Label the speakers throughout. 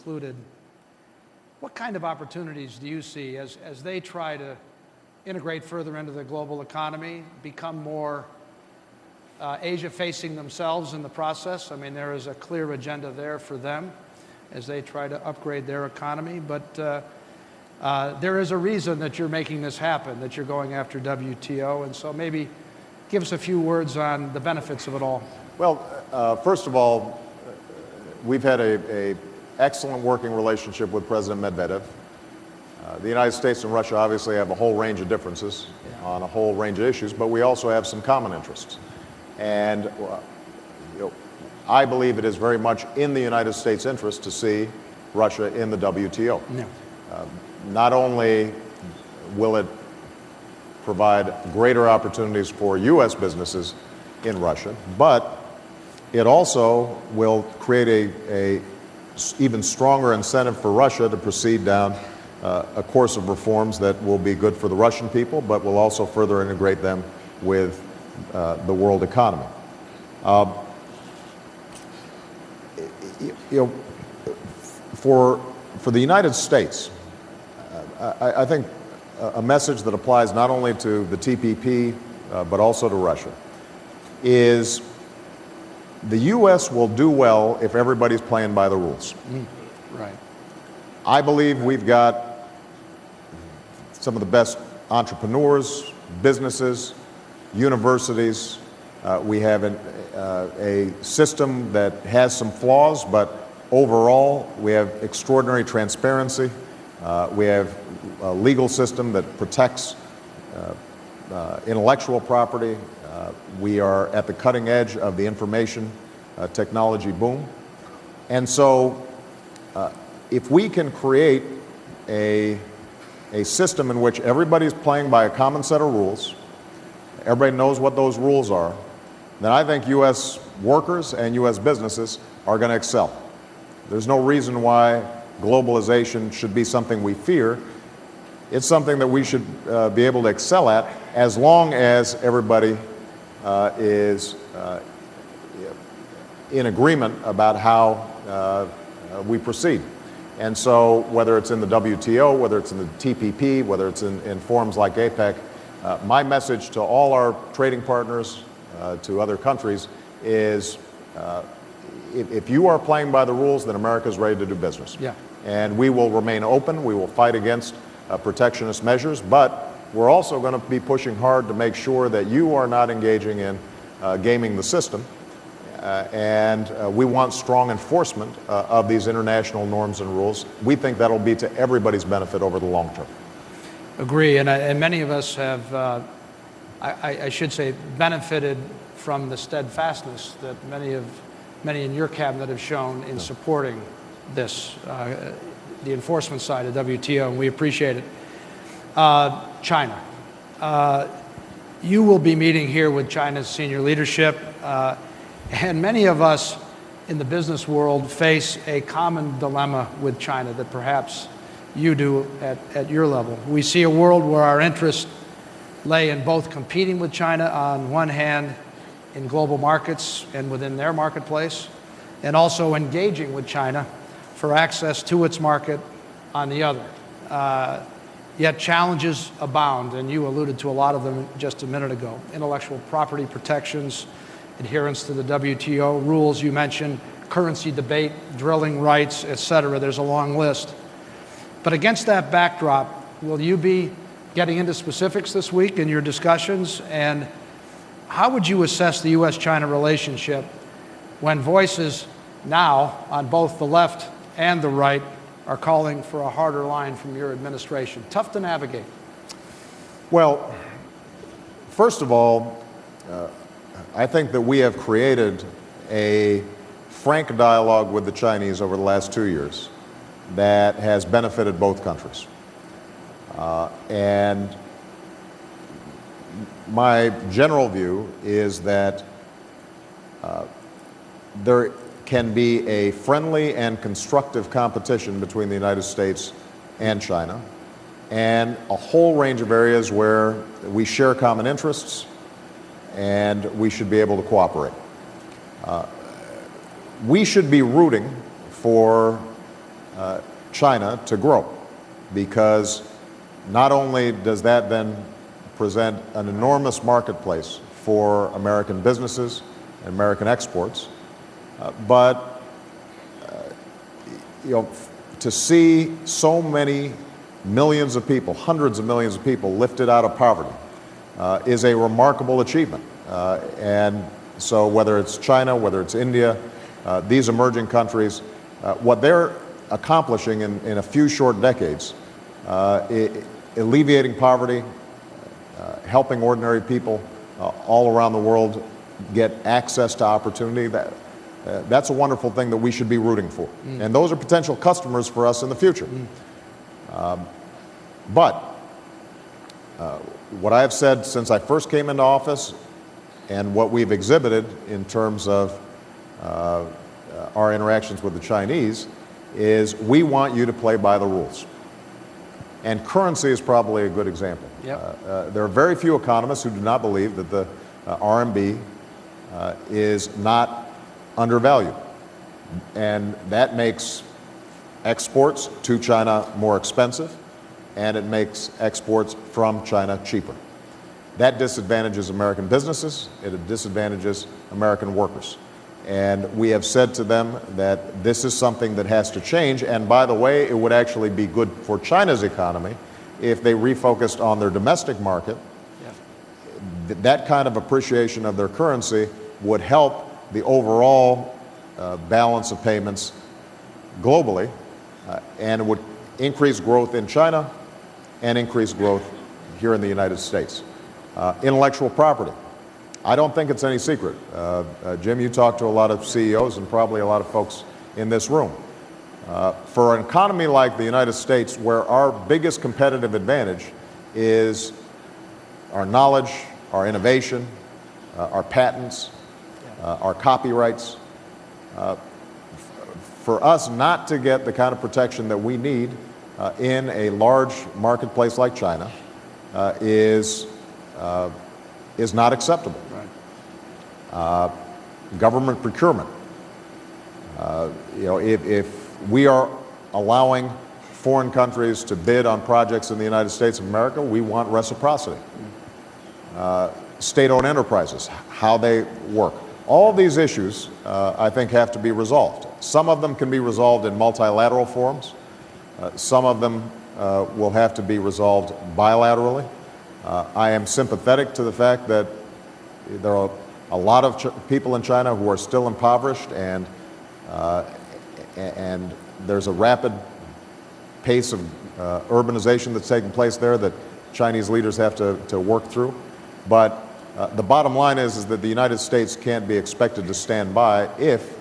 Speaker 1: included. What kind of opportunities do you see as they try to integrate further into the global economy, become more Asia-facing themselves in the process? I mean, there is a clear agenda there for them as they try to upgrade their economy. But there is a reason that you're making this happen, that you're going after WTO. And so maybe give us a few words on the benefits of it all.
Speaker 2: Well, first of all, we've had a excellent working relationship with President Medvedev. The United States and Russia obviously have a whole range of differences on a whole range of issues, but we also have some common interests. And I believe it is very much in the United States' interest to see Russia in the WTO.
Speaker 1: Yeah.
Speaker 2: Not only will it provide greater opportunities for U.S. businesses in Russia, but it also will create a even stronger incentive for Russia to proceed down a course of reforms that will be good for the Russian people, but will also further integrate them with the world economy. For the United States, I think a message that applies not only to the TPP but also to Russia is the U.S. will do well if everybody's playing by the rules.
Speaker 1: Right.
Speaker 2: I believe we've got some of the best entrepreneurs, businesses, universities. We have a system that has some flaws, but overall we have extraordinary transparency. We have a legal system that protects intellectual property. We are at the cutting edge of the information technology boom. And so if we can create a system in which everybody's playing by a common set of rules, everybody knows what those rules are, then I think U.S. workers and U.S. businesses are going to excel. There's no reason why globalization should be something we fear. It's something that we should be able to excel at as long as everybody is in agreement about how we proceed. And so whether it's in the WTO, whether it's in the TPP, whether it's in forums like APEC, my message to all our trading partners, to other countries, is if you are playing by the rules, then America's ready to do business.
Speaker 1: Yeah.
Speaker 2: And we will remain open. We will fight against protectionist measures, but we're also going to be pushing hard to make sure that you are not engaging in gaming the system. And we want strong enforcement of these international norms and rules. We think that'll be to everybody's benefit over the long term.
Speaker 1: Agree, and many of us have, I should say, benefited from the steadfastness that many in your cabinet have shown in supporting this, the enforcement side of WTO, and we appreciate it. China. You will be meeting here with China's senior leadership, and many of us in the business world face a common dilemma with China that perhaps you do at your level. We see a world where our interests lay in both competing with China on one hand in global markets and within their marketplace, and also engaging with China for access to its market on the other. Yet challenges abound, and you alluded to a lot of them just a minute ago. Intellectual property protections, adherence to the WTO rules you mentioned, currency debate, drilling rights, et cetera. There's a long list. But against that backdrop, will you be getting into specifics this week in your discussions? And how would you assess the U.S.-China relationship when voices now on both the left and the right are calling for a harder line from your administration? Tough to navigate.
Speaker 2: Well, first of all, I think that we have created a frank dialogue with the Chinese over the last 2 years that has benefited both countries. And my general view is that there can be a friendly and constructive competition between the United States and China, and a whole range of areas where we share common interests and we should be able to cooperate. We should be rooting for China to grow, because not only does that then present an enormous marketplace for American businesses and American exports, but to see so many millions of people, hundreds of millions of people lifted out of poverty is a remarkable achievement. And so whether it's China, whether it's India, these emerging countries, what they're accomplishing in a few short decades, alleviating poverty, helping ordinary people all around the world get access to opportunity, that's a wonderful thing that we should be rooting for. And those are potential customers for us in the future. But what I have said since I first came into office, and what we've exhibited in terms of our interactions with the Chinese, is we want you to play by the rules. And currency is probably a good example.
Speaker 1: Yep.
Speaker 2: There are very few economists who do not believe that the RMB is not undervalued. And that makes exports to China more expensive, and it makes exports from China cheaper. That disadvantages American businesses, it disadvantages American workers. And we have said to them that this is something that has to change, and by the way, it would actually be good for China's economy if they refocused on their domestic market. Yeah. That kind of appreciation of their currency would help the overall balance of payments globally, and it would increase growth in China and increase growth here in the United States. Intellectual property. I don't think it's any secret. Jim, you talk to a lot of CEOs and probably a lot of folks in this room. For an economy like the United States, where our biggest competitive advantage is our knowledge, our innovation, our patents, our copyrights, for us not to get the kind of protection that we need in a large marketplace like China is not acceptable. Right. Government procurement. If we are allowing foreign countries to bid on projects in the United States of America, we want reciprocity. State-owned enterprises, how they work. All these issues, I think, have to be resolved. Some of them can be resolved in multilateral forums. Some of them will have to be resolved bilaterally. I am sympathetic to the fact that there are a lot of people in China who are still impoverished, and there's a rapid pace of urbanization that's taking place there that Chinese leaders have to work through. But the bottom line is that the United States can't be expected to stand by if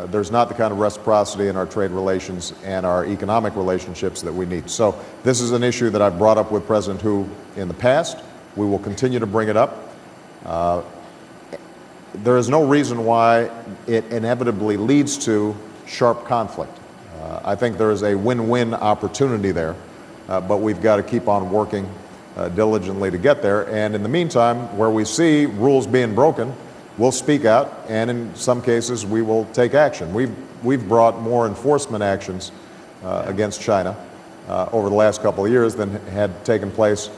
Speaker 2: there's not the kind of reciprocity in our trade relations and our economic relationships that we need. So this is an issue that I've brought up with President Hu in the past. We will continue to bring it up. There is no reason why it inevitably leads to sharp conflict. I think there is a win-win opportunity there, but we've got to keep on working diligently to get there. And in the meantime, where we see rules being broken, we'll speak out, and in some cases we will take action. We've brought more enforcement actions against China over the last couple of years than had taken place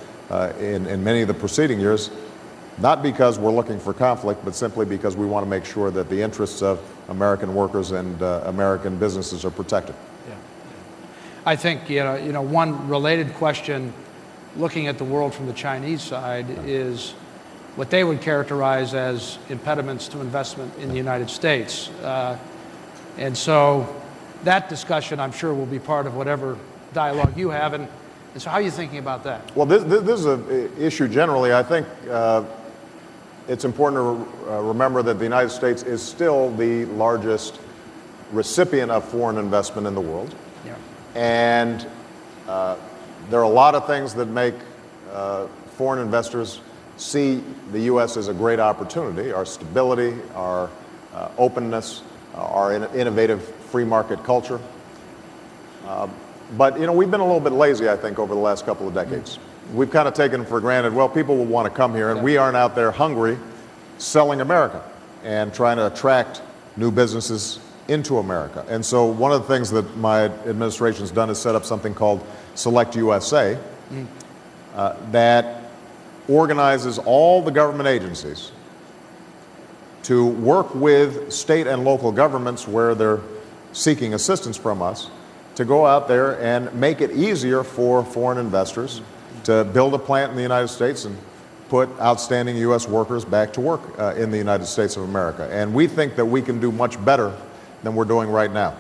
Speaker 2: in many of the preceding years, not because we're looking for conflict, but simply because we want to make sure that the interests of American workers and American businesses are protected.
Speaker 1: Yeah. I think one related question, looking at the world from the Chinese side, is what they would characterize as impediments to investment in the United States. And so that discussion, I'm sure, will be part of whatever dialogue you have. And so how are you thinking about that?
Speaker 2: Well, this is an issue generally. I think it's important to remember that the United States is still the largest recipient of foreign investment in the world. Yeah. And there are a lot of things that make foreign investors see the U.S. as a great opportunity: our stability, our openness, our innovative free market culture. But we've been a little bit lazy, I think, over the last couple of decades. We've kind of taken for granted, well, people will want to come here, and we aren't out there hungry selling America and trying to attract new businesses into America. And so one of the things that my administration's done is set up something called Select USA that organizes all the government agencies to work with state and local governments where they're seeking assistance from us to go out there and make it easier for foreign investors to build a plant in the United States and put outstanding U.S. workers back to work in the United States of America. And we think that we can do much better than we're doing right now.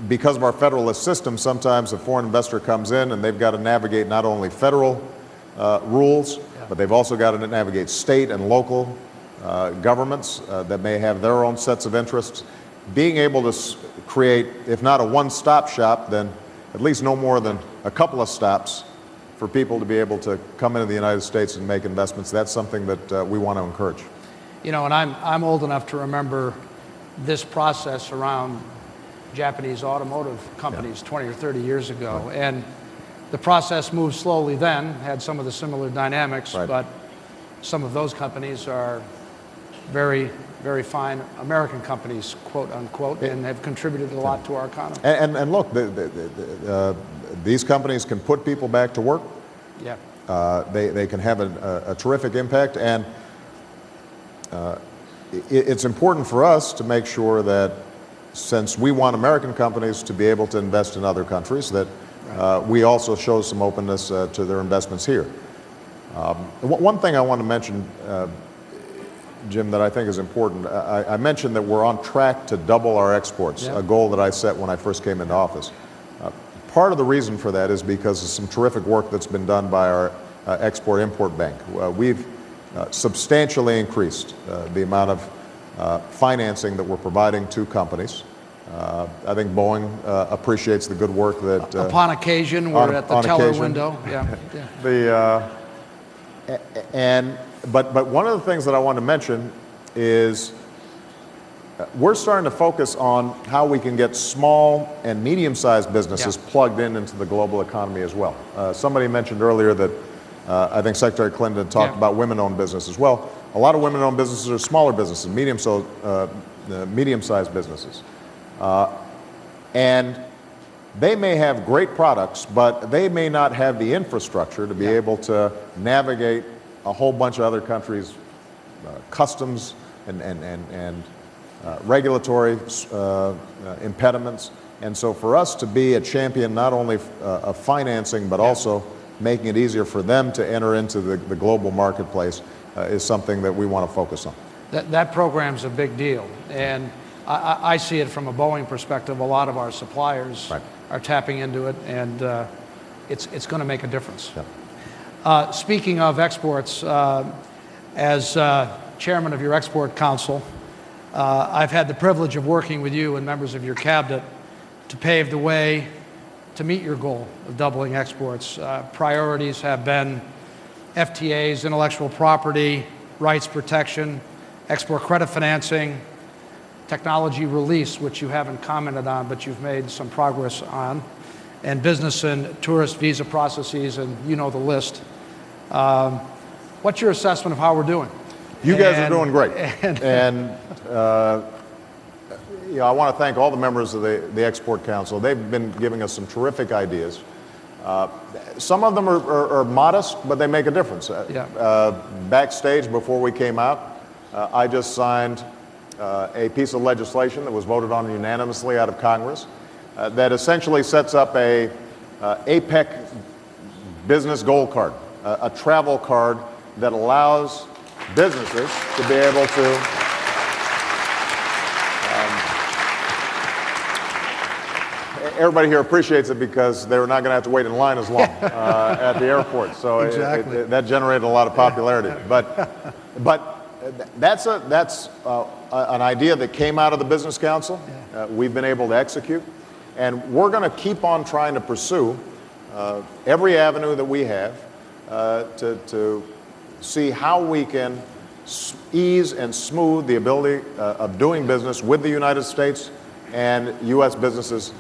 Speaker 2: Because of our federalist system, sometimes a foreign investor comes in and they've got to navigate not only federal rules, but they've also got to navigate state and local governments that may have their own sets of interests. Being able to create, if not a one-stop shop, then at least no more than a couple of stops for people to be able to come into the United States and make investments, that's something that we want to encourage.
Speaker 1: You know, and I'm old enough to remember this process around Japanese automotive companies 20 or 30 years ago. Right. And the process moved slowly then, had some of the similar dynamics, right. But some of those companies are very, very fine American companies, quote unquote, and have contributed a lot to our economy.
Speaker 2: And look, these companies can put people back to work.
Speaker 1: Yeah.
Speaker 2: They can have a terrific impact, and it's important for us to make sure that, since we want American companies to be able to invest in other countries, that we also show some openness to their investments here. One thing I want to mention, Jim, that I think is important, I mentioned that we're on track to double our exports, a goal that I set when I first came into office. Part of the reason for that is because of some terrific work that's been done by our Export-Import Bank. We've substantially increased the amount of financing that we're providing to companies. I think Boeing appreciates the good work that...
Speaker 1: upon occasion, we're at the teller window.
Speaker 2: But one of the things that I want to mention is we're starting to focus on how we can get small and medium-sized businesses plugged into the global economy as well. Somebody mentioned earlier that I think Secretary Clinton talked about women-owned businesses. Well, a lot of women-owned businesses are smaller businesses, medium-sized businesses. And they may have great products, but they may not have the infrastructure to be able to navigate a whole bunch of other countries' customs and regulatory impediments. And so for us to be a champion not only of financing, but also making it easier for them to enter into the global marketplace is something that we want to focus on.
Speaker 1: That program's a big deal. And I see it from a Boeing perspective. A lot of our suppliers are tapping into it, and it's going to make a difference. Yeah. Speaking of exports, as chairman of your Export Council, I've had the privilege of working with you and members of your cabinet to pave the way to meet your goal of doubling exports. Priorities have been FTAs, intellectual property, rights protection, export credit financing, technology release, which you haven't commented on, but you've made some progress on, and business and tourist visa processes, and you know the list. What's your assessment of how we're doing?
Speaker 2: You guys are doing great. I want to thank all the members of the Export Council. They've been giving us some terrific ideas. Some of them are modest, but they make a difference. Backstage, before we came out, I just signed a piece of legislation that was voted on unanimously out of Congress that essentially sets up a APEC business gold card, a travel card that allows businesses to be able to everybody here appreciates it because they're not going to have to wait in line as long at the airport. So
Speaker 1: exactly.
Speaker 2: That generated a lot of popularity. But that's an idea that came out of the Business Council. We've been able to execute. And we're going to keep on trying to pursue every avenue that we have to see how we can ease and smooth the ability of doing business with the United States and U.S. businesses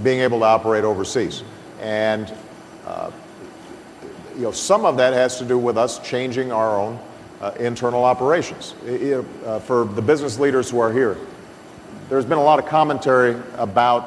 Speaker 2: being able to operate overseas. And some of that has to do with us changing our own internal operations. For the business leaders who are here, there's been a lot of commentary about